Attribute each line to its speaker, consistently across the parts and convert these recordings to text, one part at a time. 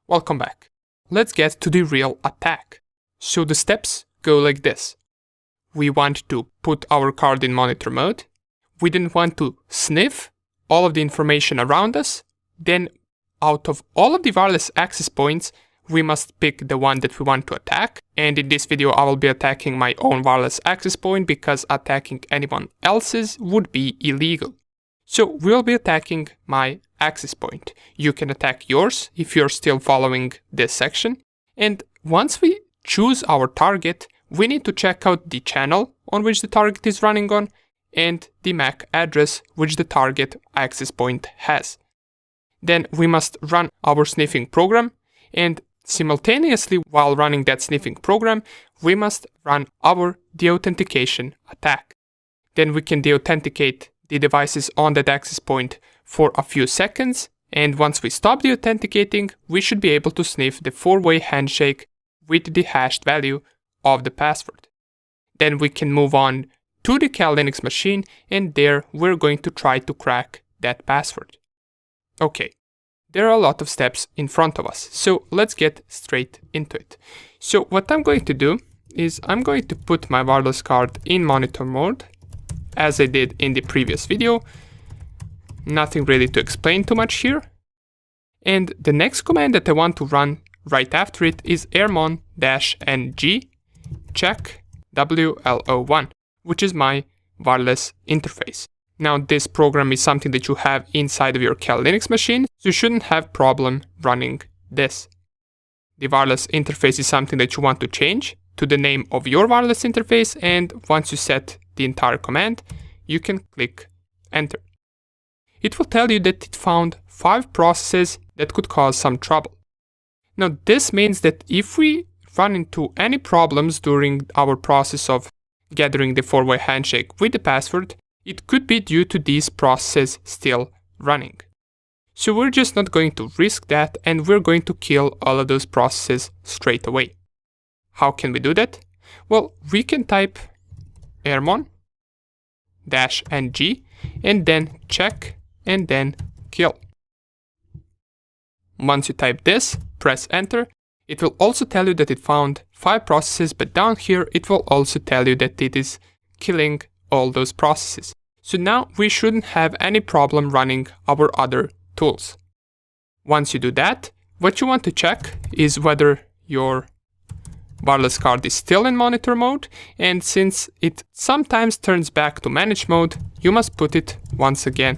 Speaker 1: Welcome back. Let's get to the real attack. So the steps go like this. We want to put our card in monitor mode. We then want to sniff all of the information around us. Then out of all of the wireless access points, we must pick the one that we want to attack. And in this video, I will be attacking my own wireless access point because attacking anyone else's would be illegal. So we'll be attacking my access point. You can attack yours if you're still following this section. And once we choose our target, we need to check out the channel on which the target is running on and the MAC address which the target access point has. Then we must run our sniffing program, and simultaneously while running that sniffing program, we must run our deauthentication attack. Then we can deauthenticate the devices on that access point for a few seconds, and once we stop deauthenticating, we should be able to sniff the 4-way handshake with the hashed value of the password. Then we can move on to the Kali Linux machine, and there we're going to try to crack that password. Okay, there are a lot of steps in front of us, so let's get straight into it. So what I'm going to do is I'm going to put my wireless card in monitor mode, as I did in the previous video. Nothing really to explain too much here. And the next command that I want to run right after it is airmon-ng check WLO1, which is my wireless interface. Now this program is something that you have inside of your Kali Linux machine, so you shouldn't have problem running this. The wireless interface is something that you want to change to the name of your wireless interface, and once you set the entire command, you can click enter. It will tell you that it found 5 processes that could cause some trouble. Now this means that if we run into any problems during our process of gathering the 4-way handshake with the password, it could be due to these processes still running. So we're just not going to risk that, and we're going to kill all of those processes straight away. How can we do that? Well, we can type airmon-ng and then check and then kill. Once you type this, press enter. It will also tell you that it found 5 processes, but down here it will also tell you that it is killing all those processes. So now we shouldn't have any problem running our other tools. Once you do that, what you want to check is whether your wireless card is still in monitor mode, and since it sometimes turns back to manage mode, you must put it once again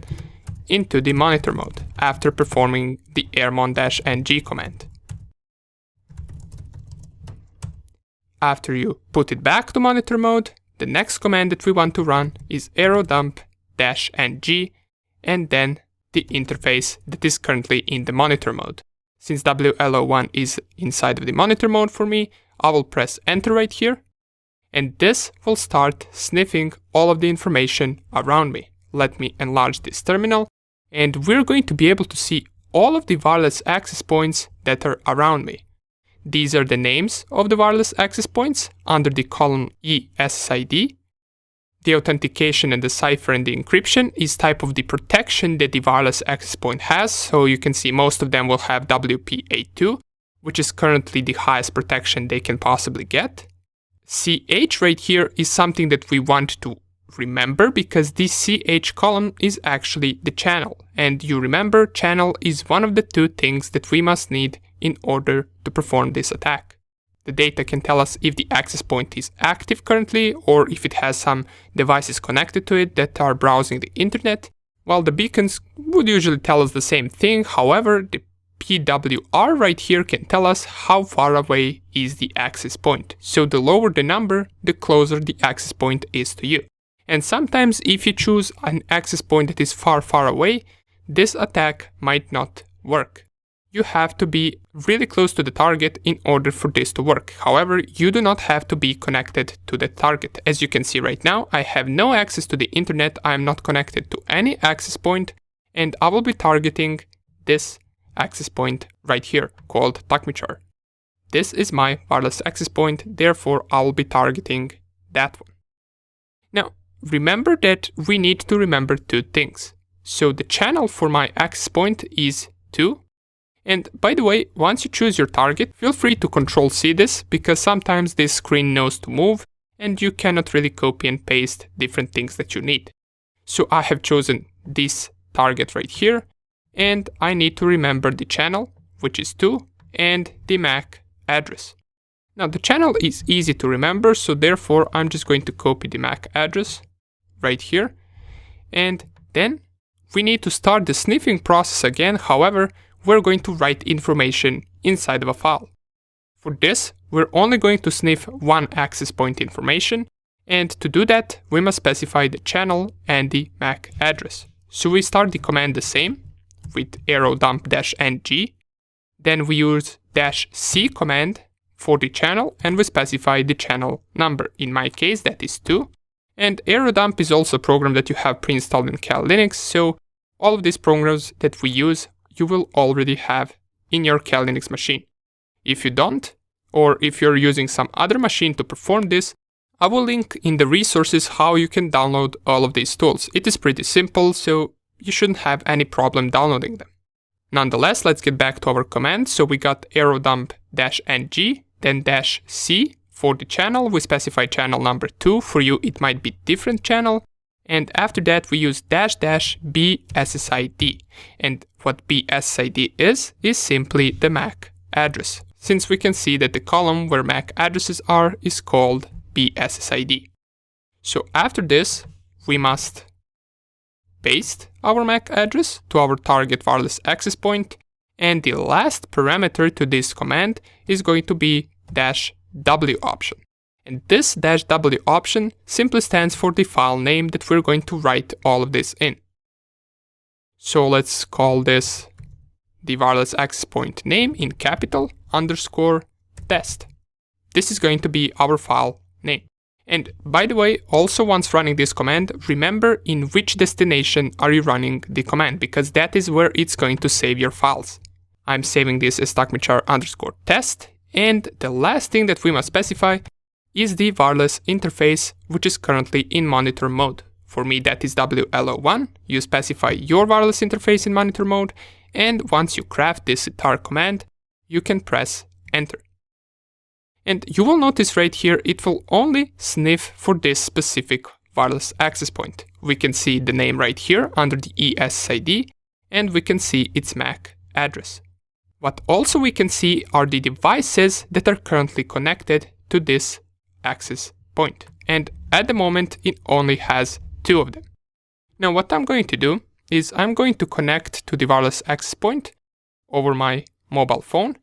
Speaker 1: into the monitor mode after performing the airmon-ng command. After you put it back to monitor mode, the next command that we want to run is aerodump-ng and then the interface that is currently in the monitor mode. Since WLO1 is inside of the monitor mode for me, I will press enter right here, and this will start sniffing all of the information around me. Let me enlarge this terminal, and we're going to be able to see all of the wireless access points that are around me. These are the names of the wireless access points under the column ESSID. The authentication and the cipher and the encryption is type of the protection that the wireless access point has, so you can see most of them will have WPA2, which is currently the highest protection they can possibly get. CH right here is something that we want to remember because this CH column is actually the channel, and you remember channel is one of the 2 things that we must need in order to perform this attack. The data can tell us if the access point is active currently or if it has some devices connected to it that are browsing the internet, while the beacons would usually tell us the same thing. However, the PWR right here can tell us how far away is the access point. So the lower the number, the closer the access point is to you. And sometimes if you choose an access point that is far, far away, this attack might not work. You have to be really close to the target in order for this to work. However, you do not have to be connected to the target. As you can see right now, I have no access to the internet, I am not connected to any access point, and I will be targeting this access point right here called HACKMATE. This is my wireless access point, therefore I will be targeting that one. Now, remember that we need to remember 2 things. So the channel for my access point is 2, And by the way, once you choose your target, feel free to Control C this, because sometimes this screen knows to move and you cannot really copy and paste different things that you need. So I have chosen this target right here, and I need to remember the channel, which is 2, and the MAC address. Now the channel is easy to remember, so therefore I'm just going to copy the MAC address right here. And then we need to start the sniffing process again. However, we're going to write information inside of a file. For this, we're only going to sniff one access point information, and to do that, we must specify the channel and the MAC address. So we start the command the same with arrow dump -ng, then we use -c command for the channel and we specify the channel number. In my case, that is 2. And arrow dump is also a program that you have pre-installed in Kali Linux, so all of these programs that we use, you will already have in your Kali Linux machine. If you don't, or if you're using some other machine to perform this, I will link in the resources how you can download all of these tools. It is pretty simple, so you shouldn't have any problem downloading them. Nonetheless, let's get back to our command. So we got arrow dump -ng, then -c for the channel. We specify channel number 2. For you, it might be different channel. And after that, we use --bssid. And what bssid is simply the MAC address, since we can see that the column where MAC addresses are is called bssid. So after this, we must paste our MAC address to our target wireless access point, and the last parameter to this command is going to be -w option. And this -w option simply stands for the file name that we're going to write all of this in. So let's call this the wireless access point name in capital _test. This is going to be our file name. And by the way, also once running this command, remember in which destination are you running the command, because that is where it's going to save your files. I'm saving this as _test. And the last thing that we must specify is the wireless interface, which is currently in monitor mode. For me, that is WLO1. You specify your wireless interface in monitor mode, and once you craft this entire command, you can press enter. And you will notice right here, it will only sniff for this specific wireless access point. We can see the name right here under the ESID, and we can see its MAC address. What also we can see are the devices that are currently connected to this access point. And at the moment, it only has 2 of them. Now what I'm going to do is I'm going to connect to the wireless access point over my mobile phone.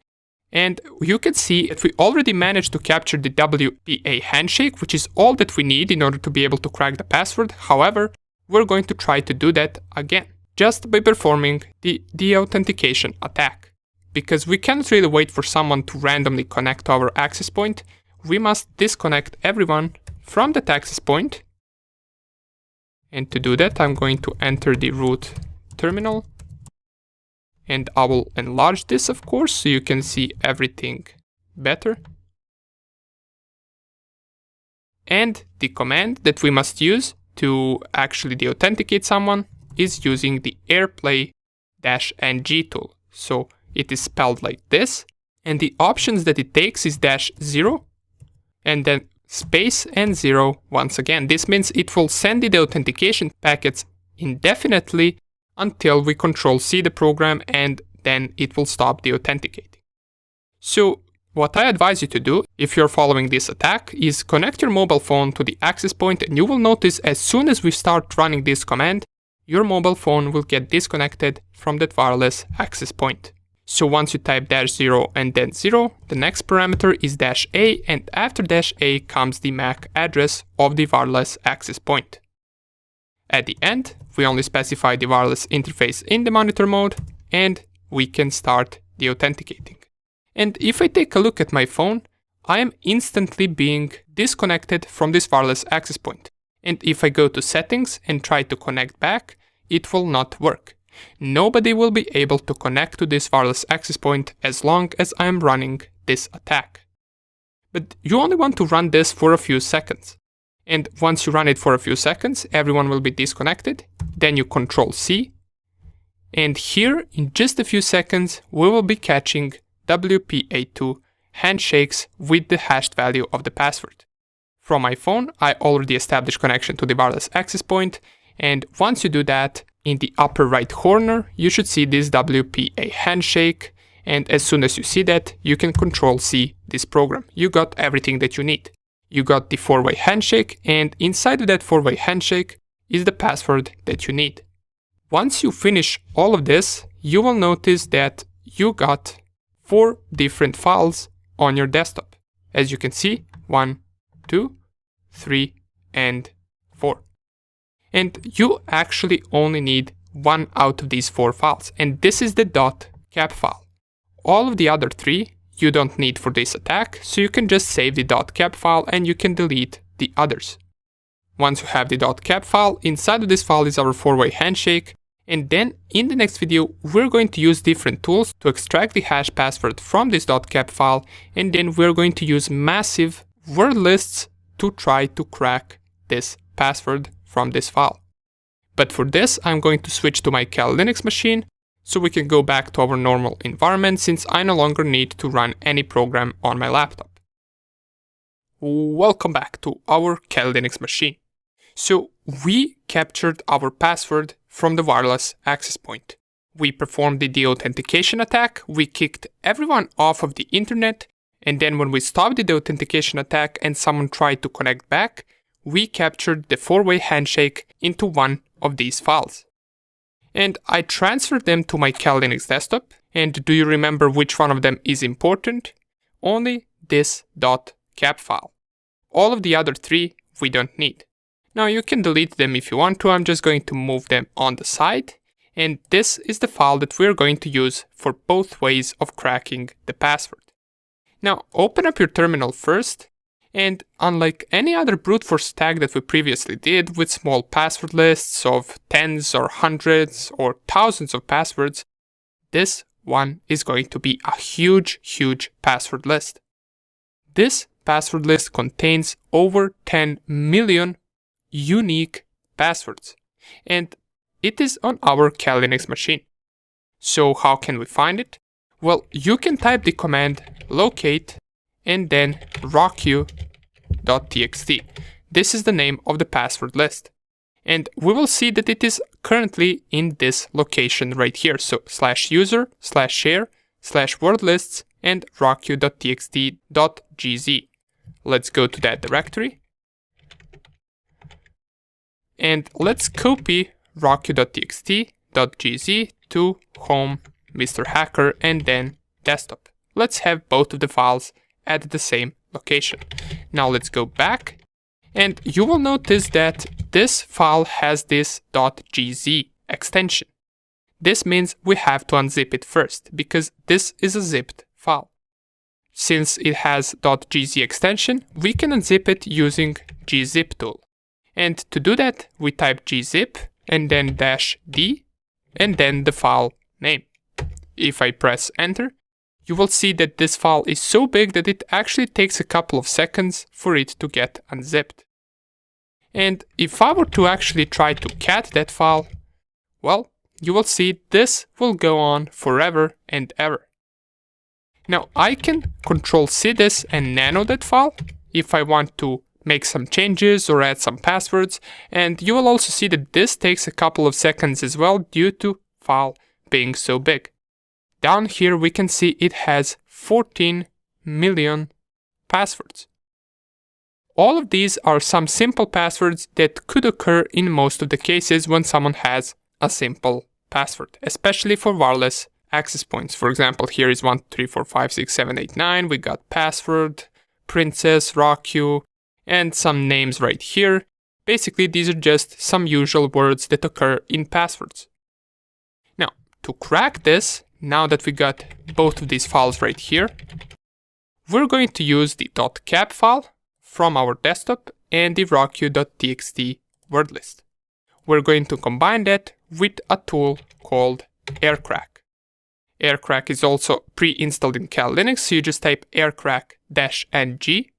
Speaker 1: And you can see that we already managed to capture the WPA handshake, which is all that we need in order to be able to crack the password. However, we're going to try to do that again, just by performing the deauthentication attack. Because we can't really wait for someone to randomly connect to our access point, we must disconnect everyone from that access point. And to do that, I'm going to enter the root terminal. And I will enlarge this, of course, so you can see everything better. And the command that we must use to actually deauthenticate someone is using the airplay-ng tool. So it is spelled like this, and the options that it takes is -0, and then space and 0 once again. This means it will send the authentication packets indefinitely until we Control-C the program, and then it will stop the authenticating. So what I advise you to do, if you're following this attack, is connect your mobile phone to the access point, and you will notice as soon as we start running this command, your mobile phone will get disconnected from that wireless access point. So once you type -0 and then 0, the next parameter is -a, and after -a comes the MAC address of the wireless access point. At the end, we only specify the wireless interface in the monitor mode, and we can start the authenticating. And if I take a look at my phone, I am instantly being disconnected from this wireless access point. And if I go to settings and try to connect back, it will not work. Nobody will be able to connect to this wireless access point as long as I am running this attack. But you only want to run this for a few seconds. And once you run it for a few seconds, everyone will be disconnected. Then you Control-C. And here, in just a few seconds, we will be catching WPA2 handshakes with the hashed value of the password. From my phone, I already established connection to the wireless access point, and once you do that, in the upper right corner, you should see this WPA handshake, and as soon as you see that, you can Control-C this program. You got everything that you need. You got the 4-way handshake, and inside of that 4-way handshake is the password that you need. Once you finish all of this, you will notice that you got 4 different files on your desktop. As you can see, 1, 2, 3, and 4. And you actually only need 1 out of these 4 files, and this is the .cap file. All of the other 3 you don't need for this attack, so you can just save the .cap file and you can delete the others. Once you have the .cap file, inside of this file is our 4-way handshake, and then in the next video we're going to use different tools to extract the hash password from this .cap file, and then we're going to use massive word lists to try to crack this password from this file. But for this, I'm going to switch to my Kali Linux machine so we can go back to our normal environment, since I no longer need to run any program on my laptop. Welcome back to our Kali Linux machine. So we captured our password from the wireless access point. We performed the deauthentication attack, we kicked everyone off of the internet, and then when we stopped the deauthentication attack and someone tried to connect back, we captured the 4-way handshake into one of these files. And I transferred them to my Kali Linux desktop, and do you remember which one of them is important? Only this .cap file. All of the other 3 we don't need. Now you can delete them if you want to, I'm just going to move them on the side, and this is the file that we're going to use for both ways of cracking the password. Now open up your terminal first, and unlike any other brute force attack that we previously did with small password lists of tens or hundreds or thousands of passwords, this one is going to be a huge password list. This password list contains over 10 million unique passwords, and it is on our Kali Linux machine. So how can we find it? Well, you can type the command locate and then rocku.txt. This is the name of the password list. And we will see that it is currently in this location right here. So /user/share/wordlists and rocku.txt.gz. Let's go to that directory. And let's copy rocku.txt.gz to home, Mr. Hacker, and then desktop. Let's have both of the files at the same location. Now let's go back, and you will notice that this file has this .gz extension. This means we have to unzip it first, because this is a zipped file. Since it has .gz extension, we can unzip it using gzip tool. And to do that, we type gzip and then -d and then the file name. If I press enter, you will see that this file is so big that it actually takes a couple of seconds for it to get unzipped. And if I were to actually try to cat that file, well, you will see this will go on forever and ever. Now I can Control-C this and nano that file if I want to make some changes or add some passwords, and you will also see that this takes a couple of seconds as well due to file being so big. Down here we can see it has 14 million passwords. All of these are some simple passwords that could occur in most of the cases when someone has a simple password, especially for wireless access points. For example, here is 1, 2, 3, 4, 5, 6, 7, 8, 9. We got password, princess, rocku, and some names right here. Basically, these are just some usual words that occur in passwords. Now, to crack this, now that we got both of these files right here, we're going to use the .cap file from our desktop and the rocku.txt word list. We're going to combine that with a tool called aircrack. Aircrack is also pre-installed in Kali Linux, so you just type aircrack-ng.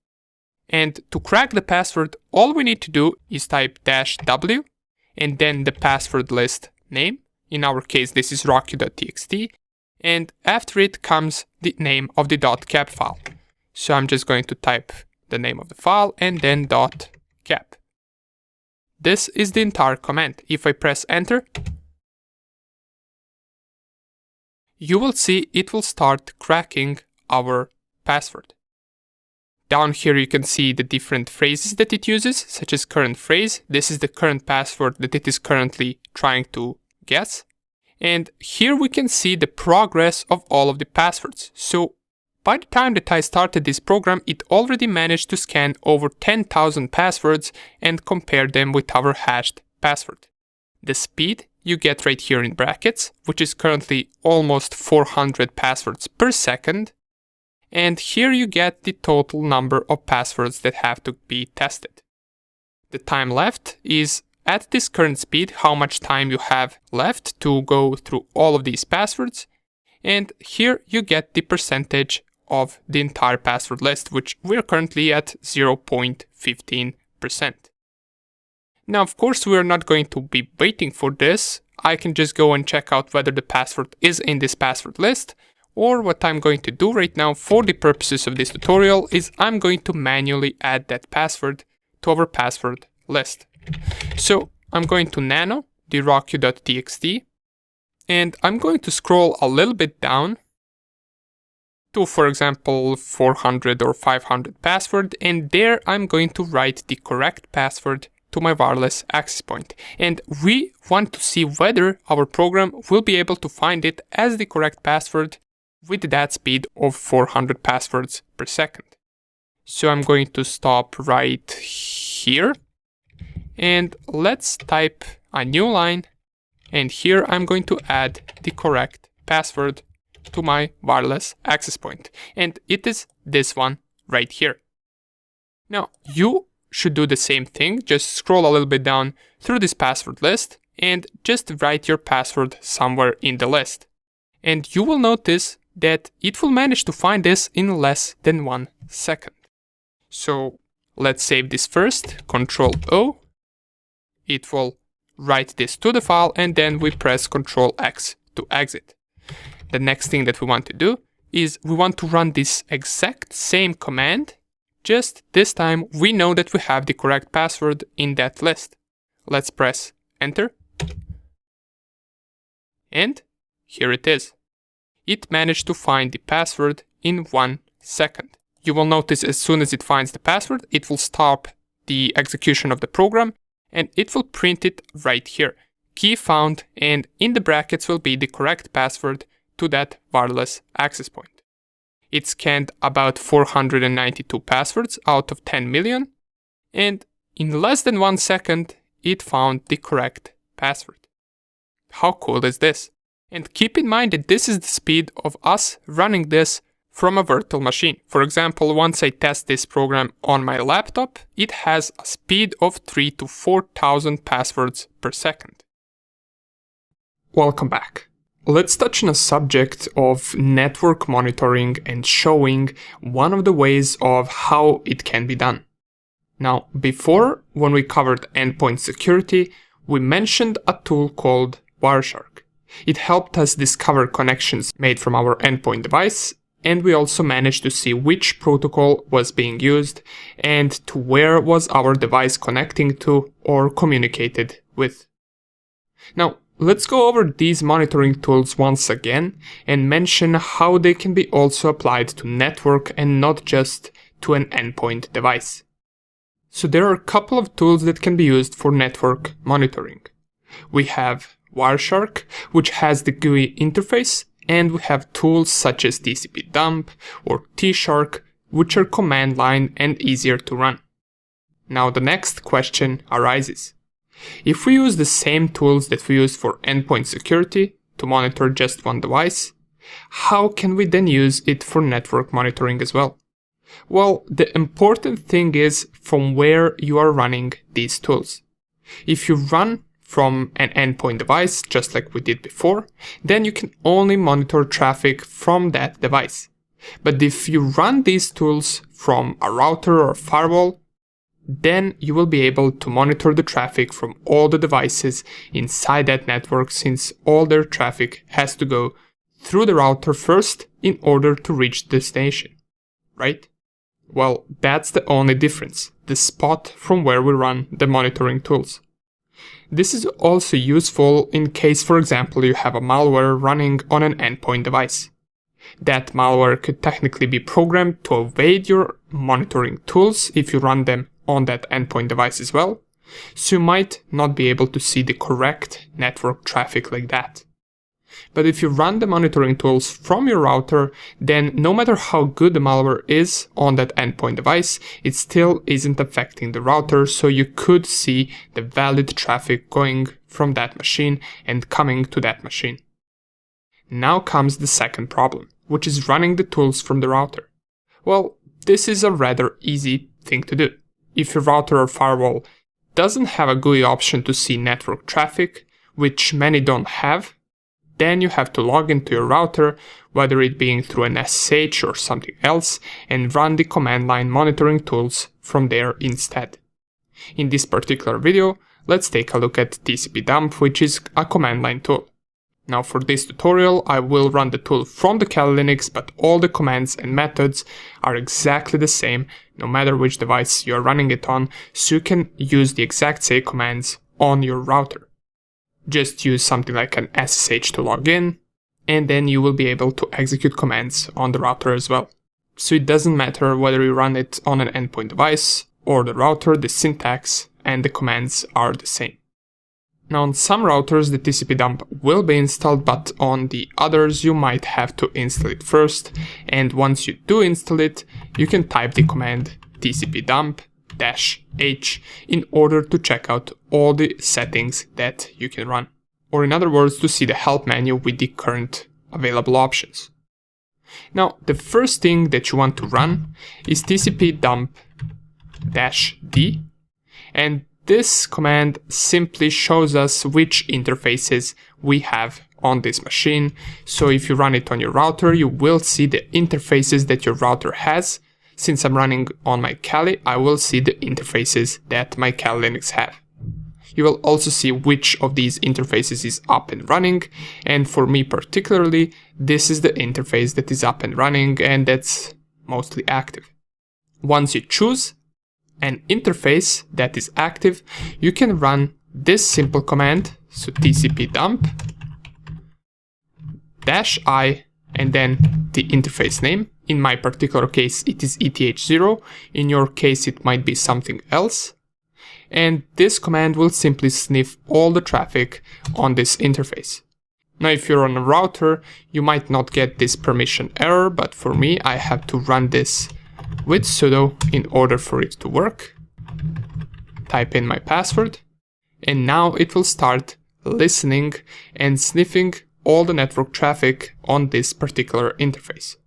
Speaker 1: And to crack the password, all we need to do is type -w and then the password list name In our case, this is rocky.txt. And after it comes the name of the .cap file. So I'm just going to type the name of the file and then .cap. This is the entire command. If I press enter, you will see it will start cracking our password. Down here you can see the different phrases that it uses, such as current phrase. This is the current password that it is currently trying to guess. And here we can see the progress of all of the passwords. So by the time that I started this program, it already managed to scan over 10,000 passwords and compare them with our hashed password. The speed you get right here in brackets, which is currently almost 400 passwords per second. And here you get the total number of passwords that have to be tested. The time left is at this current speed, how much time you have left to go through all of these passwords. And here you get the percentage of the entire password list, which we're currently at 0.15%. Now, of course, we're not going to be waiting for this. I can just go and check out whether the password is in this password list. Or what I'm going to do right now for the purposes of this tutorial is I'm going to manually add that password to our password list. So I'm going to nano the rocky.txt and I'm going to scroll a little bit down to, for example, 400 or 500 password, and there I'm going to write the correct password to my wireless access point. And we want to see whether our program will be able to find it as the correct password with that speed of 400 passwords per second. So I'm going to stop right here. And let's type a new line, and here I'm going to add the correct password to my wireless access point. And it is this one right here. Now, you should do the same thing, just scroll a little bit down through this password list and just write your password somewhere in the list. And you will notice that it will manage to find this in less than 1 second. So let's save this first, Ctrl-O. It will write this to the file, and then we press Ctrl-X to exit. The next thing that we want to do is we want to run this exact same command, just this time we know that we have the correct password in that list. Let's press enter. And here it is. It managed to find the password in 1 second. You will notice as soon as it finds the password, it will stop the execution of the program, and it will print it right here. Key found, and in the brackets will be the correct password to that wireless access point. It scanned about 492 passwords out of 10 million, and in less than 1 second, it found the correct password. How cool is this? And keep in mind that this is the speed of us running this from a virtual machine. For example, once I test this program on my laptop, it has a speed of 3,000 to 4,000 passwords per second. Welcome back. Let's touch on a subject of network monitoring and showing one of the ways of how it can be done. Now, before, when we covered endpoint security, we mentioned a tool called Wireshark. It helped us discover connections made from our endpoint device, and we also managed to see which protocol was being used and to where was our device connecting to or communicated with. Now, let's go over these monitoring tools once again and mention how they can be also applied to network and not just to an endpoint device. So there are a couple of tools that can be used for network monitoring. We have Wireshark, which has the GUI interface, and we have tools such as TCP dump or Tshark, which are command line and easier to run. Now the next question arises. If we use the same tools that we use for endpoint security to monitor just one device, how can we then use it for network monitoring as well? Well, the important thing is from where you are running these tools. If you run from an endpoint device, just like we did before, then you can only monitor traffic from that device. But if you run these tools from a router or firewall, then you will be able to monitor the traffic from all the devices inside that network, since all their traffic has to go through the router first in order to reach the destination, right? Well, that's the only difference, the spot from where we run the monitoring tools. This is also useful in case, for example, you have a malware running on an endpoint device. That malware could technically be programmed to evade your monitoring tools if you run them on that endpoint device as well, so you might not be able to see the correct network traffic like that. But if you run the monitoring tools from your router, then no matter how good the malware is on that endpoint device, it still isn't affecting the router, so you could see the valid traffic going from that machine and coming to that machine. Now comes the second problem, which is running the tools from the router. Well, this is a rather easy thing to do. If your router or firewall doesn't have a GUI option to see network traffic, which many don't have, then you have to log into your router, whether it being through an SSH or something else, and run the command line monitoring tools from there instead. In this particular video, let's take a look at tcpdump, which is a command line tool. Now for this tutorial, I will run the tool from the Kali Linux, but all the commands and methods are exactly the same, no matter which device you're running it on, so you can use the exact same commands on your router. Just use something like an SSH to log in, and then you will be able to execute commands on the router as well. So it doesn't matter whether you run it on an endpoint device or the router, the syntax and the commands are the same. Now on some routers the tcpdump will be installed, but on the others you might have to install it first, and once you do install it, you can type the command tcpdump -h in order to check out all the settings that you can run, or in other words, to see the help menu with the current available options. Now, the first thing that you want to run is tcpdump-d, and this command simply shows us which interfaces we have on this machine. So if you run it on your router, you will see the interfaces that your router has. Since I'm running on my Kali, I will see the interfaces that my Kali Linux have. You will also see which of these interfaces is up and running, and for me particularly, this is the interface that is up and running and that's mostly active. Once you choose an interface that is active, you can run this simple command, so tcpdump-i and then the interface name. In my particular case, it is ETH0. In your case, it might be something else. And this command will simply sniff all the traffic on this interface. Now, if you're on a router, you might not get this permission error, but for me, I have to run this with sudo in order for it to work. Type in my password, and now it will start listening and sniffing all the network traffic on this particular interface.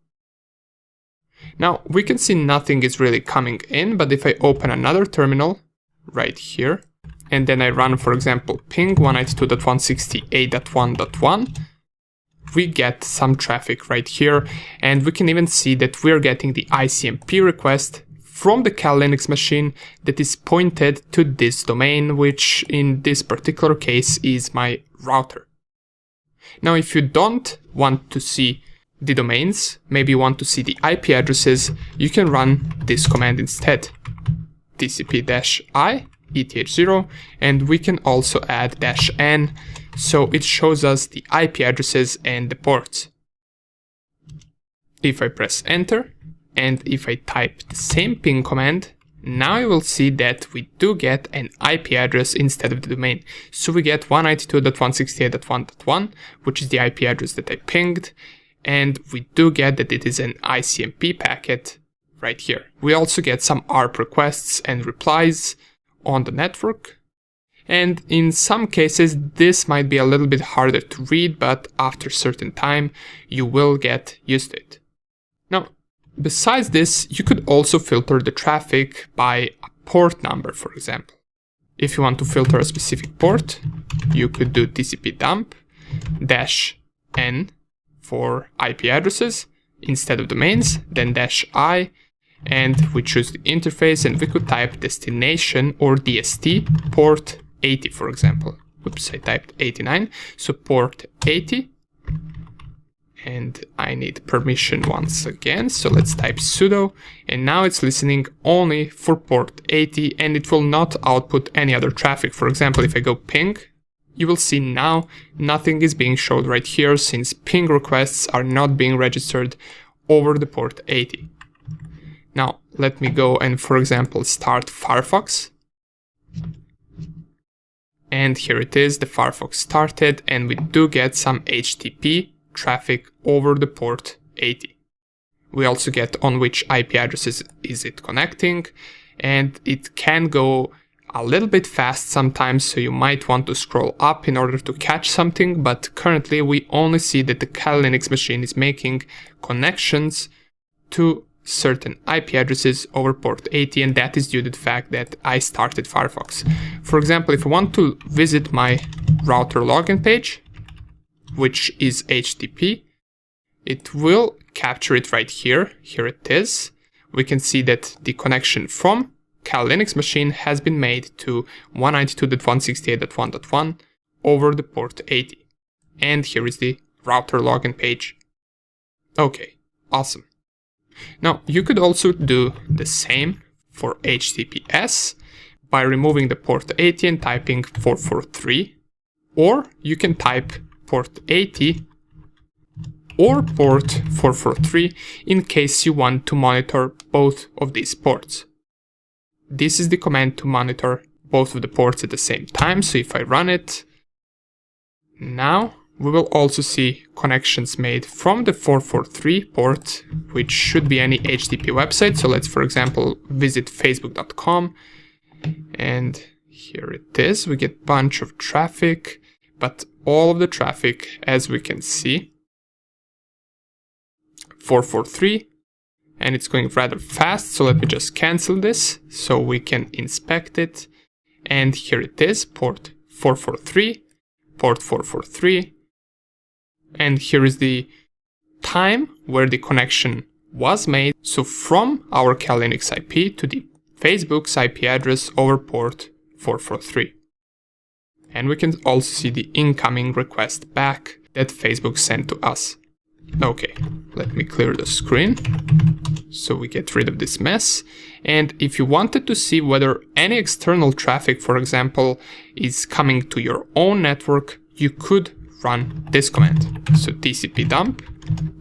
Speaker 1: Now, we can see nothing is really coming in, but if I open another terminal right here, and then I run, for example, ping 192.168.1.1, we get some traffic right here, and we can even see that we're getting the ICMP request from the Kali Linux machine that is pointed to this domain, which in this particular case is my router. Now, if you don't want to see the domains, maybe you want to see the IP addresses, you can run this command instead, tcp-i eth0, and we can also add -n, so it shows us the IP addresses and the ports. If I press enter, and if I type the same ping command, now you will see that we do get an IP address instead of the domain. So we get 192.168.1.1, which is the IP address that I pinged, and we do get that it is an ICMP packet right here. We also get some ARP requests and replies on the network, and in some cases this might be a little bit harder to read, but after a certain time you will get used to it. Now, besides this, you could also filter the traffic by a port number, for example. If you want to filter a specific port, you could do tcp-dump-n for IP addresses instead of domains, then -i, and we choose the interface, and we could type destination or DST port 80, for example. Oops, I typed 89, so port 80. And I need permission once again, so let's type sudo, and now it's listening only for port 80, and it will not output any other traffic. For example, if I go ping, you will see now nothing is being showed right here, since ping requests are not being registered over the port 80. Now let me go and, for example, start Firefox. And here it is, the Firefox started, and we do get some HTTP traffic over the port 80. We also get on which IP addresses is it connecting, and it can go a little bit fast sometimes, so you might want to scroll up in order to catch something, but currently we only see that the Kali Linux machine is making connections to certain IP addresses over port 80, and that is due to the fact that I started Firefox. For example, if I want to visit my router login page, which is HTTP, it will capture it right here. Here it is. We can see that the connection from Kali Linux machine has been made to 192.168.1.1 over the port 80. And here is the router login page. Okay, awesome. Now, you could also do the same for HTTPS by removing the port 80 and typing 443, or you can type port 80 or port 443 in case you want to monitor both of these ports. This is the command to monitor both of the ports at the same time, so if I run it, now we will also see connections made from the 443 port, which should be any HTTP website. So let's, for example, visit facebook.com, and here it is. We get a bunch of traffic, but all of the traffic, as we can see, 443, and it's going rather fast, so let me just cancel this so we can inspect it. And here it is, port 443, port 443, and here is the time where the connection was made, so from our Kali Linux IP to the Facebook's IP address over port 443. And we can also see the incoming request back that Facebook sent to us. Okay, let me clear the screen so we get rid of this mess. And if you wanted to see whether any external traffic, for example, is coming to your own network, you could run this command. So tcp dump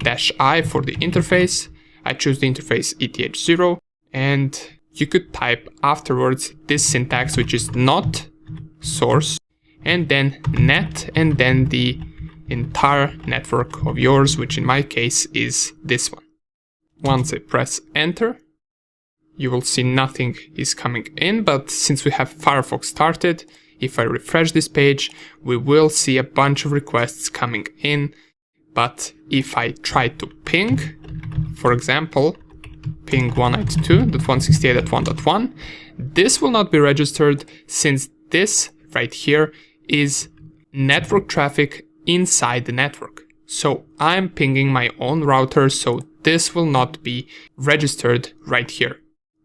Speaker 1: -i for the interface. I choose the interface ETH0, and you could type afterwards this syntax, which is not source, and then net, and then the entire network of yours, which in my case is this one. Once I press enter, you will see nothing is coming in, but since we have Firefox started, if I refresh this page, we will see a bunch of requests coming in. But if I try to ping, for example, ping 192.168.1.1, this will not be registered, since this right here is network traffic inside the network. So I'm pinging my own router, so this will not be registered right here.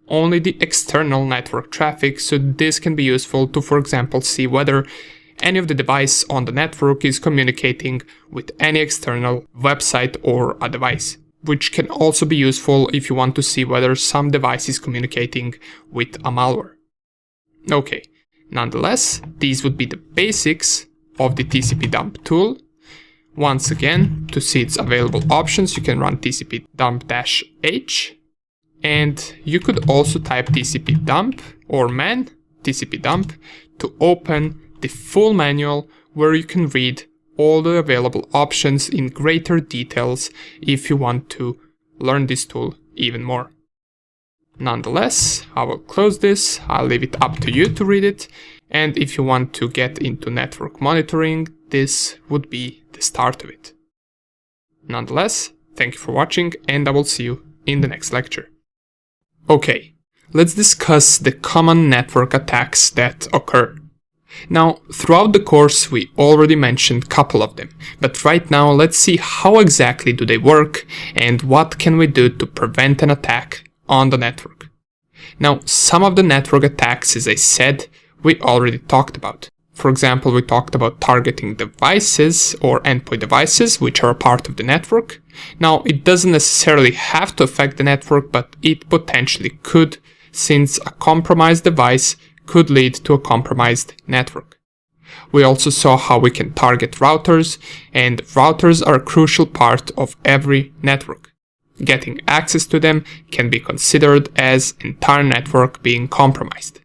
Speaker 1: Only the external network traffic, so this can be useful to, for example, see whether any of the device on the network is communicating with any external website or a device, which can also be useful if you want to see whether some device is communicating with a malware. Okay, nonetheless, these would be the basics of the TCP dump tool. Once again, to see its available options, you can run tcp dump -h, and you could also type tcp dump or man tcp dump to open the full manual, where you can read all the available options in greater details if you want to learn this tool even more. Nonetheless, I will close this. I'll leave it up to you to read it. And if you want to get into network monitoring, this would be the start of it. Nonetheless, thank you for watching, and I will see you in the next lecture. Okay, let's discuss the common network attacks that occur. Now, throughout the course we already mentioned a couple of them, but right now let's see how exactly do they work and what can we do to prevent an attack on the network. Now, some of the network attacks, as I said, we already talked about. For example, we talked about targeting devices or endpoint devices which are a part of the network. Now, it doesn't necessarily have to affect the network, but it potentially could, since a compromised device could lead to a compromised network. We also saw how we can target routers, and routers are a crucial part of every network. Getting access to them can be considered as entire network being compromised.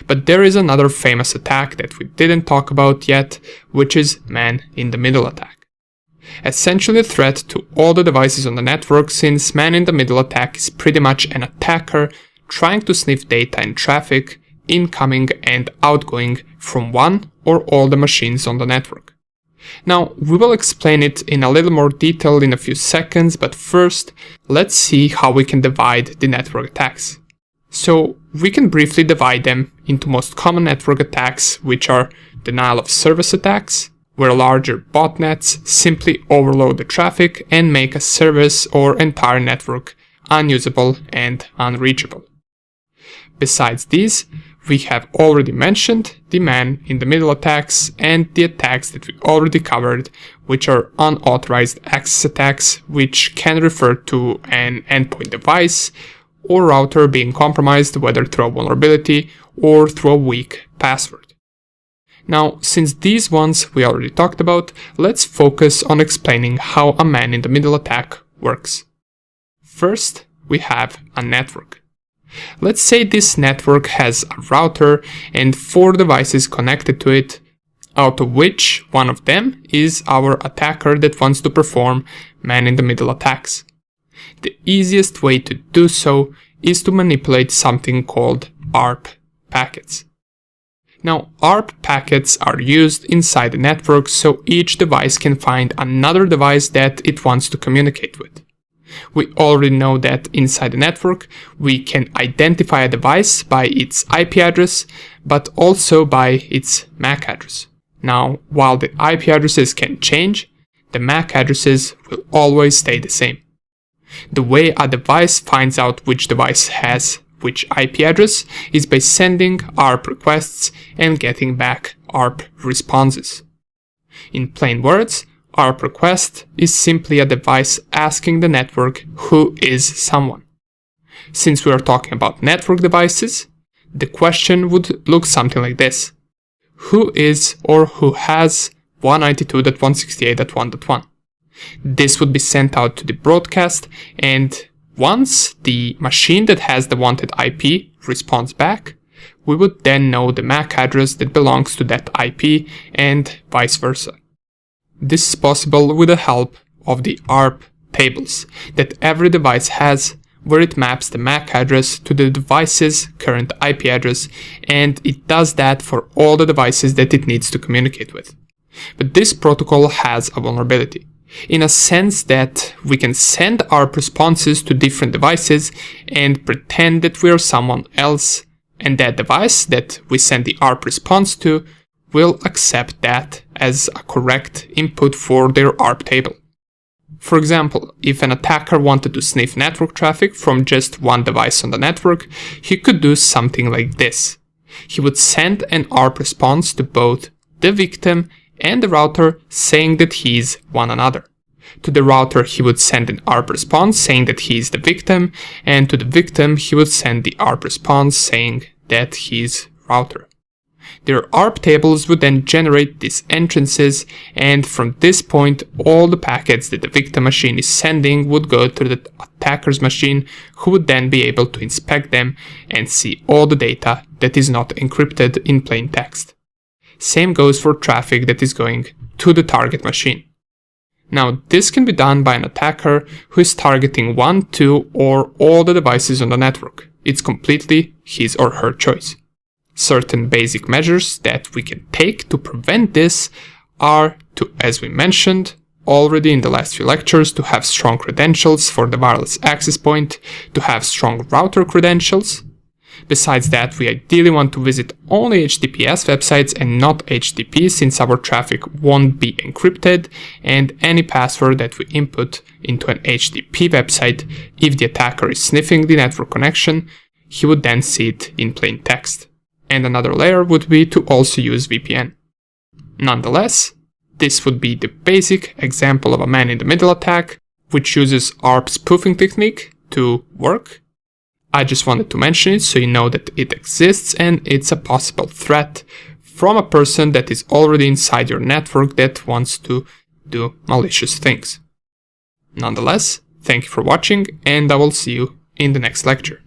Speaker 1: But there is another famous attack that we didn't talk about yet, which is man-in-the-middle attack. Essentially a threat to all the devices on the network, since man-in-the-middle attack is pretty much an attacker trying to sniff data and traffic incoming and outgoing from one or all the machines on the network. Now, we will explain it in a little more detail in a few seconds, but first, let's see how we can divide the network attacks. So, we can briefly divide them into most common network attacks, which are denial of service attacks, where larger botnets simply overload the traffic and make a service or entire network unusable and unreachable. Besides these, we have already mentioned the man-in-the-middle attacks and the attacks that we already covered, which are unauthorized access attacks, which can refer to an endpoint device or router being compromised, whether through a vulnerability or through a weak password. Now, since these ones we already talked about, let's focus on explaining how a man-in-the-middle attack works. First, we have a network. Let's say this network has a router and 4 devices connected to it, out of which one of them is our attacker that wants to perform man-in-the-middle attacks. The easiest way to do so is to manipulate something called ARP packets. Now, ARP packets are used inside the network so each device can find another device that it wants to communicate with. We already know that inside the network we can identify a device by its IP address, but also by its MAC address. Now, while the IP addresses can change, the MAC addresses will always stay the same. The way a device finds out which device has which IP address is by sending ARP requests and getting back ARP responses. In plain words, ARP request is simply a device asking the network who is someone. Since we are talking about network devices, the question would look something like this. Who is or who has 192.168.1.1? This would be sent out to the broadcast, and once the machine that has the wanted IP responds back, we would then know the MAC address that belongs to that IP and vice versa. This is possible with the help of the ARP tables that every device has, where it maps the MAC address to the device's current IP address, and it does that for all the devices that it needs to communicate with. But this protocol has a vulnerability, in a sense that we can send ARP responses to different devices and pretend that we are someone else, and that device that we send the ARP response to will accept that as a correct input for their ARP table. For example, if an attacker wanted to sniff network traffic from just one device on the network, he could do something like this. He would send an ARP response to both the victim and the router saying that he is one another. To the router he would send an ARP response saying that he is the victim, and to the victim he would send the ARP response saying that he is router. Their ARP tables would then generate these entrances, and from this point all the packets that the victim machine is sending would go to the attacker's machine, who would then be able to inspect them and see all the data that is not encrypted in plain text. Same goes for traffic that is going to the target machine. Now, this can be done by an attacker who is targeting 1, 2, or all the devices on the network. It's completely his or her choice. Certain basic measures that we can take to prevent this are to, as we mentioned already in the last few lectures, to have strong credentials for the wireless access point, to have strong router credentials, Besides that, we ideally want to visit only HTTPS websites and not HTTP, since our traffic won't be encrypted, and any password that we input into an HTTP website, if the attacker is sniffing the network connection, he would then see it in plain text. And another layer would be to also use VPN. Nonetheless, this would be the basic example of a man-in-the-middle attack, which uses ARP spoofing technique to work. I just wanted to mention it so you know that it exists and it's a possible threat from a person that is already inside your network that wants to do malicious things. Nonetheless, thank you for watching, and I will see you in the next lecture.